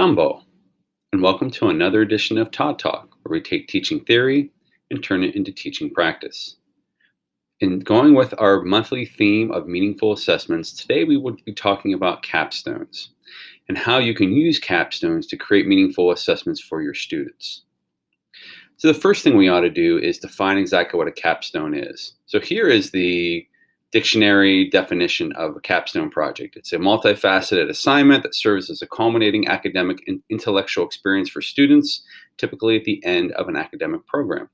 Jumbo, and welcome to another edition of Todd Talk, where we take teaching theory and turn it into teaching practice. In going with our monthly theme of meaningful assessments, today we will be talking about capstones and how you can use capstones to create meaningful assessments for your students. So the first thing we ought to do is define exactly what a capstone is. So here is the dictionary definition of a capstone project. It's a multifaceted assignment that serves as a culminating academic and intellectual experience for students, typically at the end of an academic program.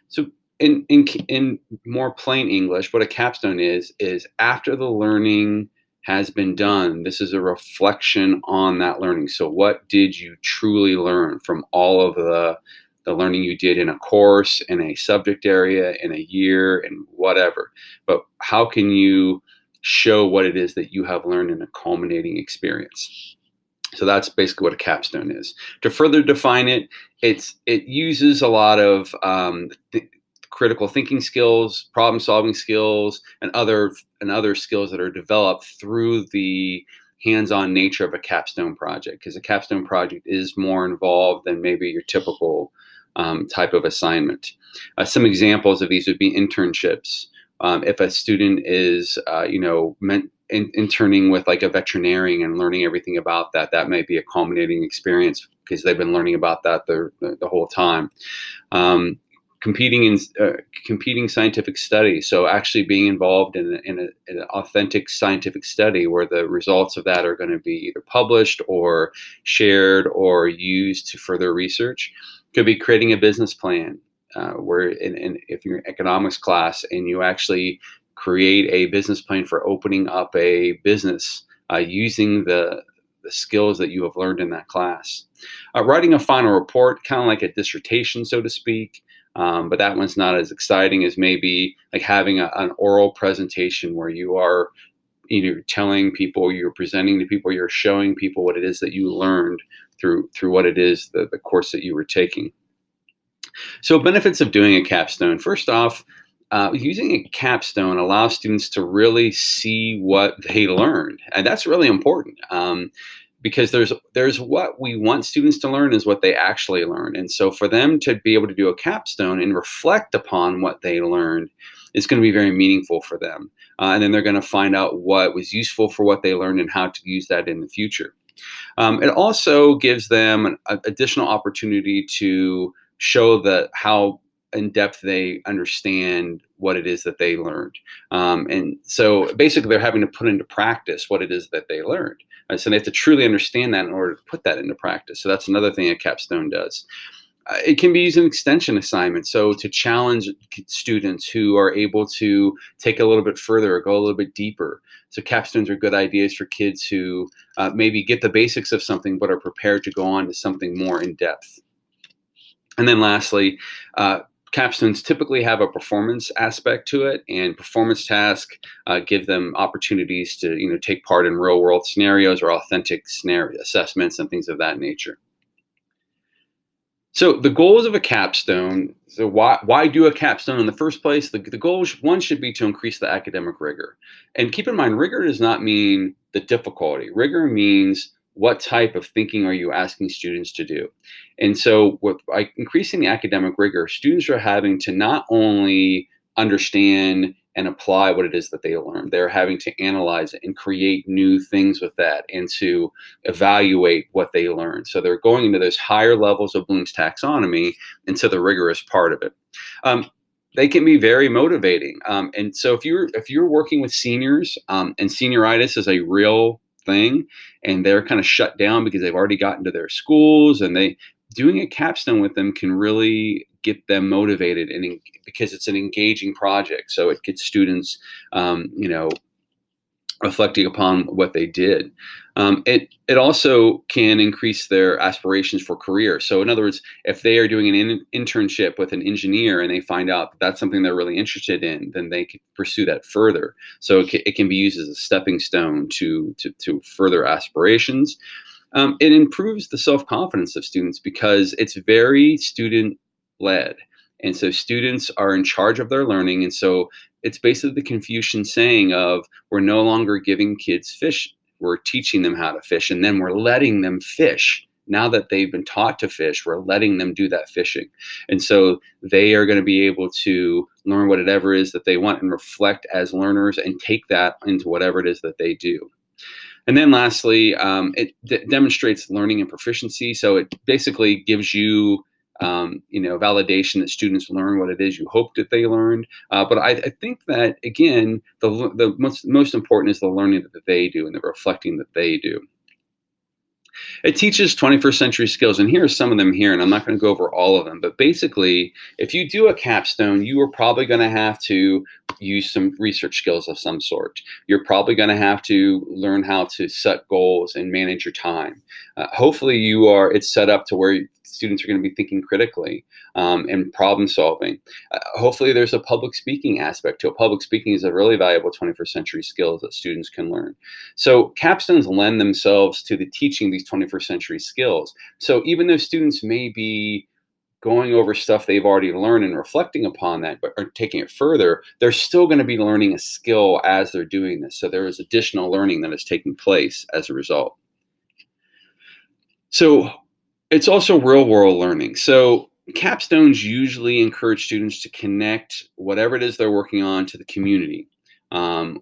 So in more plain English, what a capstone is after the learning has been done, this is a reflection on that learning. So what did you truly learn from all of the learning you did in a course, in a subject area, in a year, and whatever. But how can you show what it is that you have learned in a culminating experience? So that's basically what a capstone is. To further define it, it uses a lot of critical thinking skills, problem solving skills, and other skills that are developed through the hands-on nature of a capstone project, because a capstone project is more involved than maybe your typical type of assignment. Some examples of these would be internships. If a student is, interning with like a veterinarian and learning everything about that, that might be a culminating experience because they've been learning about that the whole time. Competing scientific study, so actually being involved in an authentic scientific study where the results of that are going to be either published or shared or used to further research. Could be creating a business plan, where if you're in economics class and you actually create a business plan for opening up a business using the skills that you have learned in that class. Writing a final report, kind of like a dissertation, so to speak. But that one's not as exciting as maybe like having an oral presentation where you are either telling people, you're presenting to people, you're showing people what it is that you learned through what it is, the course that you were taking. So benefits of doing a capstone. First off, using a capstone allows students to really see what they learned. And that's really important. Because there's what we want students to learn is what they actually learn. And so for them to be able to do a capstone and reflect upon what they learned is going to be very meaningful for them. And then they're going to find out what was useful for what they learned and how to use that in the future. It also gives them an additional opportunity to show how in depth they understand what it is that they learned. And so basically they're having to put into practice what it is that they learned. So they have to truly understand that in order to put that into practice. So that's another thing a capstone does. It can be used in extension assignments, so to challenge students who are able to take a little bit further or go a little bit deeper. So capstones are good ideas for kids who maybe get the basics of something but are prepared to go on to something more in depth. And then lastly, capstones typically have a performance aspect to it, and performance tasks give them opportunities to take part in real world scenarios or authentic scenario assessments and things of that nature. So the goals of a capstone, so why do a capstone in the first place? The goal, one, should be to increase the academic rigor. And keep in mind, rigor does not mean the difficulty. Rigor means what type of thinking are you asking students to do? And so by increasing the academic rigor, students are having to not only understand and apply what it is that they learned, they're having to analyze it and create new things with that and to evaluate what they learned. So they're going into those higher levels of Bloom's taxonomy, and so the rigor is part of it. They can be very motivating. And so if you're working with seniors, and senioritis is a real thing, and they're kind of shut down because they've already gotten to their schools, and doing a capstone with them can really get them motivated, and because it's an engaging project, so it gets students, reflecting upon what they did. It also can increase their aspirations for career. So in other words, if they are doing an internship with an engineer and they find out that that's something they're really interested in, then they can pursue that further. So it can be used as a stepping stone to further aspirations. It improves the self-confidence of students because it's very student-led. And so students are in charge of their learning. And so it's basically the Confucian saying of, we're no longer giving kids fish, we're teaching them how to fish, and then we're letting them fish now that they've been taught to fish, we're letting them do that fishing. And so they are going to be able to learn whatever it is that they want and reflect as learners and take that into whatever it is that they do. And then lastly, it demonstrates learning and proficiency. So it basically gives you, validation that students learn what it is you hoped that they learned. But I think that, again, the most important is the learning that they do and the reflecting that they do. It teaches 21st century skills, and here are some of them here, and I'm not going to go over all of them, but basically, if you do a capstone, you are probably going to have to use some research skills of some sort. You're probably going to have to learn how to set goals and manage your time. Hopefully, it's set up to where students are going to be thinking critically and problem solving. Hopefully, there's a public speaking aspect to it. Public speaking is a really valuable 21st century skill that students can learn. So capstones lend themselves to the teaching these 21st century skills. So even though students may be going over stuff they've already learned and reflecting upon that, but are taking it further, they're still going to be learning a skill as they're doing this. So there is additional learning that is taking place as a result. So it's also real world learning. So capstones usually encourage students to connect whatever it is they're working on to the community.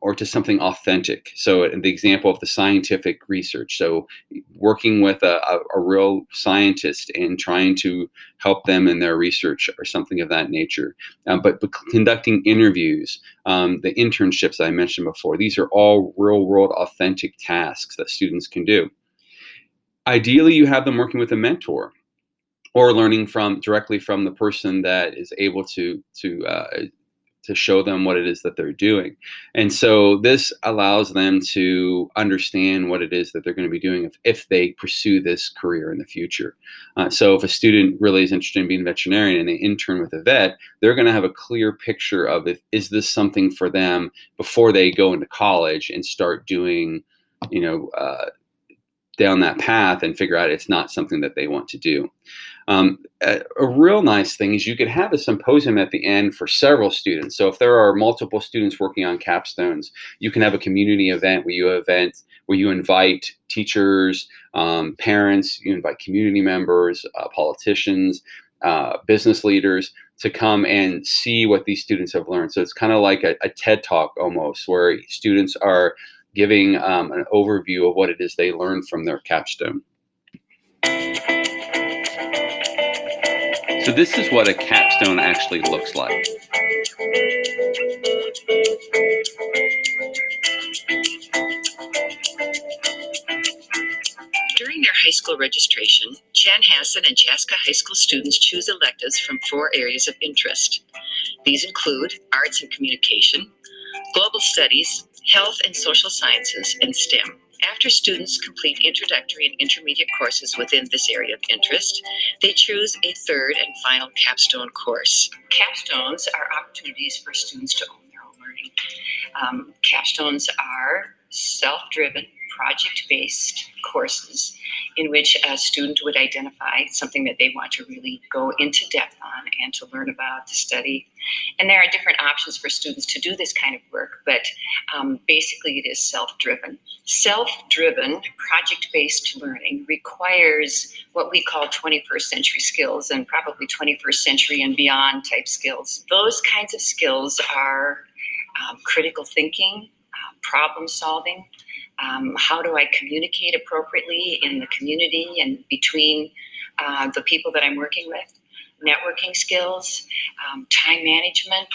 Or to something authentic. So the example of the scientific research. So working with a real scientist and trying to help them in their research or something of that nature. But conducting interviews, the internships I mentioned before, these are all real world authentic tasks that students can do. Ideally, you have them working with a mentor or learning directly from the person that is able to show them what it is that they're doing. And so this allows them to understand what it is that they're going to be doing if they pursue this career in the future. So if a student really is interested in being a veterinarian and they intern with a vet, they're going to have a clear picture of is this something for them before they go into college and start doing, down that path and figure out it's not something that they want to do. A real nice thing is you could have a symposium at the end for several students. So if there are multiple students working on capstones, you can have a community event where you invite teachers, parents, you invite community members, politicians, business leaders to come and see what these students have learned. So it's kind of like a TED Talk almost, where students are giving an overview of what it is they learned from their capstone. So this is what a capstone actually looks like. During their high school registration, Chanhassen and Chaska High School students choose electives from 4 areas of interest. These include arts and communication, global studies, health and social sciences, and STEM. After students complete introductory and intermediate courses within this area of interest, they choose a 3rd and final capstone course. Capstones are opportunities for students to own their own learning. Capstones are self-driven, project-based courses in which a student would identify something that they want to really go into depth on and to learn about, to study. And there are different options for students to do this kind of work, but basically it is self-driven. Self-driven, project-based learning requires what we call 21st century skills and probably 21st century and beyond type skills. Those kinds of skills are critical thinking, problem solving, how do I communicate appropriately in the community and between the people that I'm working with, networking skills, time management,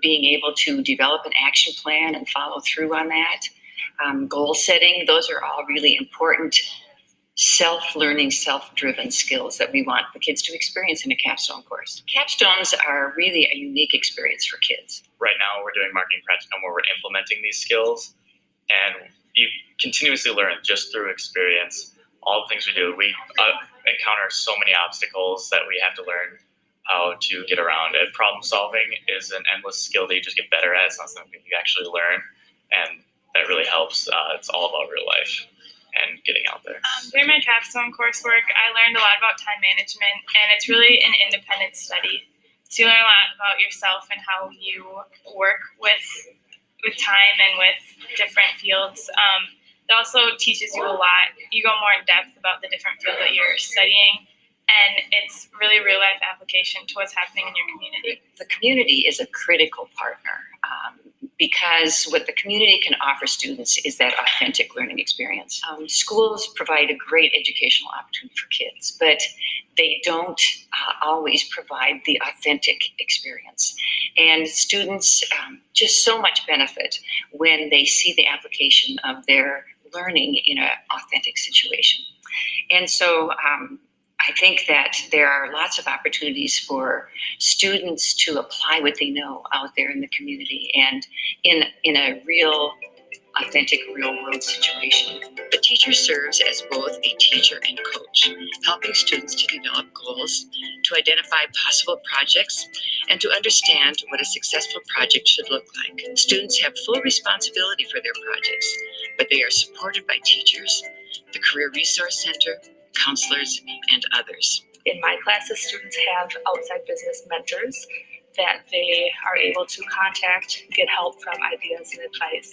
being able to develop an action plan and follow through on that, goal setting. Those are all really important self-learning, self-driven skills that we want the kids to experience in a capstone course. Capstones are really a unique experience for kids. Right now we're doing marketing practicum where we're implementing these skills, and you continuously learn just through experience. All the things we do, we encounter so many obstacles that we have to learn how to get around. And problem solving is an endless skill that you just get better at. It's not something you actually learn, and that really helps. It's all about real life and getting out there. During my capstone coursework, I learned a lot about time management, and it's really an independent study. So you learn a lot about yourself and how you work with time and with different fields. It also teaches you a lot. You go more in depth about the different fields that you're studying, and it's really real life application to what's happening in your community. The community is a critical partner because what the community can offer students is that authentic learning experience. Schools provide a great educational opportunity for kids, but they don't always provide the authentic experience. And students just so much benefit when they see the application of their learning in an authentic situation. And so I think that there are lots of opportunities for students to apply what they know out there in the community and in a real, authentic, real-world situation. The teacher serves as both a teacher and coach, helping students to develop goals, to identify possible projects, and to understand what a successful project should look like. Students have full responsibility for their projects, but they are supported by teachers, the Career Resource Center, counselors, and others. In my classes, students have outside business mentors that they are able to contact, get help from, ideas and advice.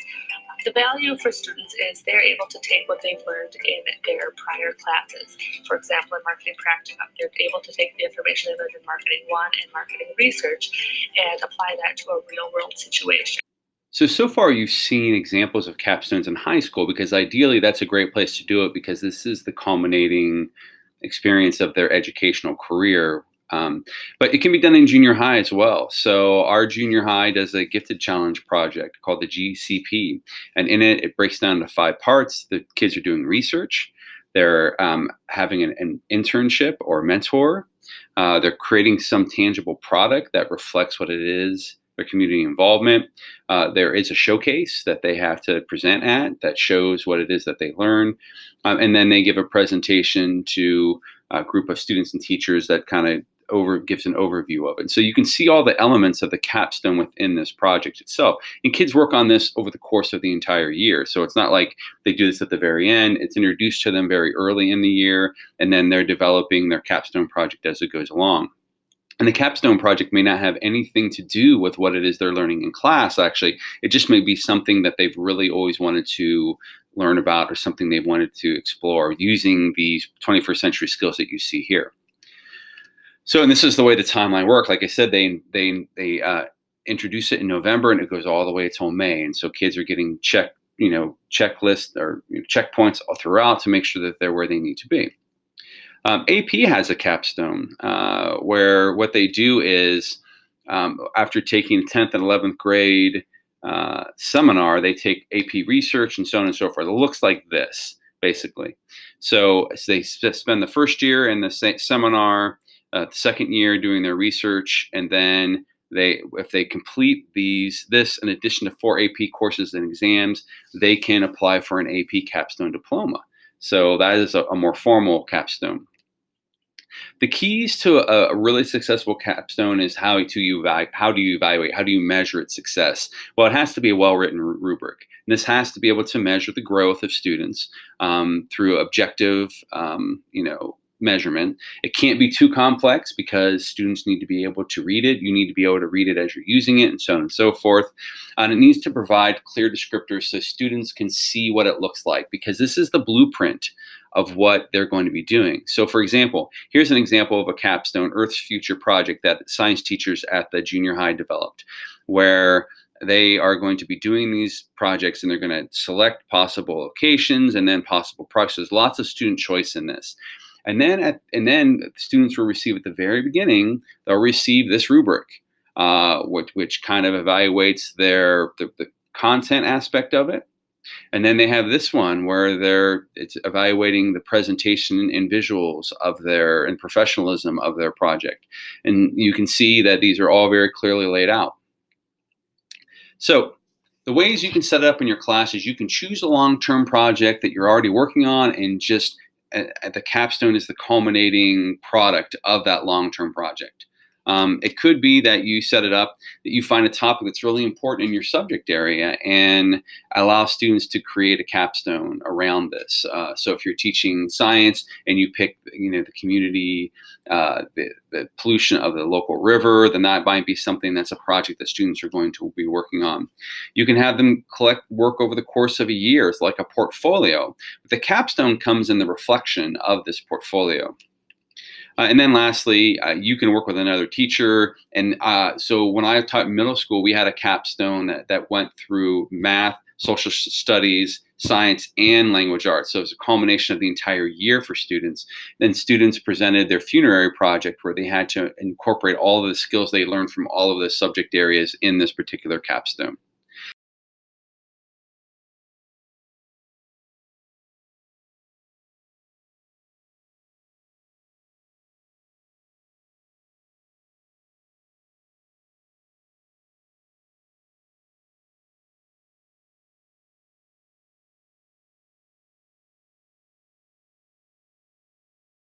The value for students is they're able to take what they've learned in their prior classes. For example, in marketing practicum, they're able to take the information they learned in marketing 1 and marketing research and apply that to a real world situation. So far you've seen examples of capstones in high school, because ideally that's a great place to do it, because this is the culminating experience of their educational career. But it can be done in junior high as well. So our junior high does a gifted challenge project called the GCP. And in it, it breaks down into 5 parts. The kids are doing research. They're having an internship or mentor. They're creating some tangible product that reflects what it is, their community involvement. There is a showcase that they have to present at that shows what it is that they learn. And then they give a presentation to a group of students and teachers that kind of gives an overview of it. So you can see all the elements of the capstone within this project itself. And kids work on this over the course of the entire year. So it's not like they do this at the very end. It's introduced to them very early in the year, and then they're developing their capstone project as it goes along. And the capstone project may not have anything to do with what it is they're learning in class, actually. It just may be something that they've really always wanted to learn about, or something they've wanted to explore using these 21st century skills that you see here. So, and this is the way the timeline works. Like I said, they introduce it in November, and it goes all the way till May. And so kids are getting checklists or checkpoints all throughout to make sure that they're where they need to be. AP has a capstone where what they do is after taking a 10th and 11th grade seminar, they take AP research and so on and so forth. It looks like this, basically. So they spend the first year in the seminar, the second year doing their research, and then if they complete this in addition to 4 AP courses and exams, they can apply for an AP capstone diploma. So that is a more formal capstone. The keys to a really successful capstone is how do you evaluate, how do you measure its success? Well, it has to be a well-written rubric. And this has to be able to measure the growth of students through objective, measurement. It can't be too complex because students need to be able to read it. You need to be able to read it as you're using it, and so on and so forth. And it needs to provide clear descriptors so students can see what it looks like, because this is the blueprint of what they're going to be doing. So for example, here's an example of a capstone, Earth's Future project, that science teachers at the junior high developed, where they are going to be doing these projects, and they're going to select possible locations and then possible projects. There's lots of student choice in this. And then students will receive at the very beginning, they'll receive this rubric, which kind of evaluates the content aspect of it. And then they have this one where it's evaluating the presentation and visuals and professionalism of their project. And you can see that these are all very clearly laid out. So the ways you can set it up in your class is you can choose a long-term project that you're already working on, and just the capstone is the culminating product of that long-term project. It could be that you set it up that you find a topic that's really important in your subject area and allow students to create a capstone around this. So if you're teaching science and you pick, the community, the pollution of the local river, then that might be something that's a project that students are going to be working on. You can have them collect work over the course of a year. It's like a portfolio. But the capstone comes in the reflection of this portfolio. And then lastly, you can work with another teacher. And so when I taught middle school, we had a capstone that went through math, social studies, science, and language arts. So it was a culmination of the entire year for students. Then students presented their funerary project where they had to incorporate all of the skills they learned from all of the subject areas in this particular capstone.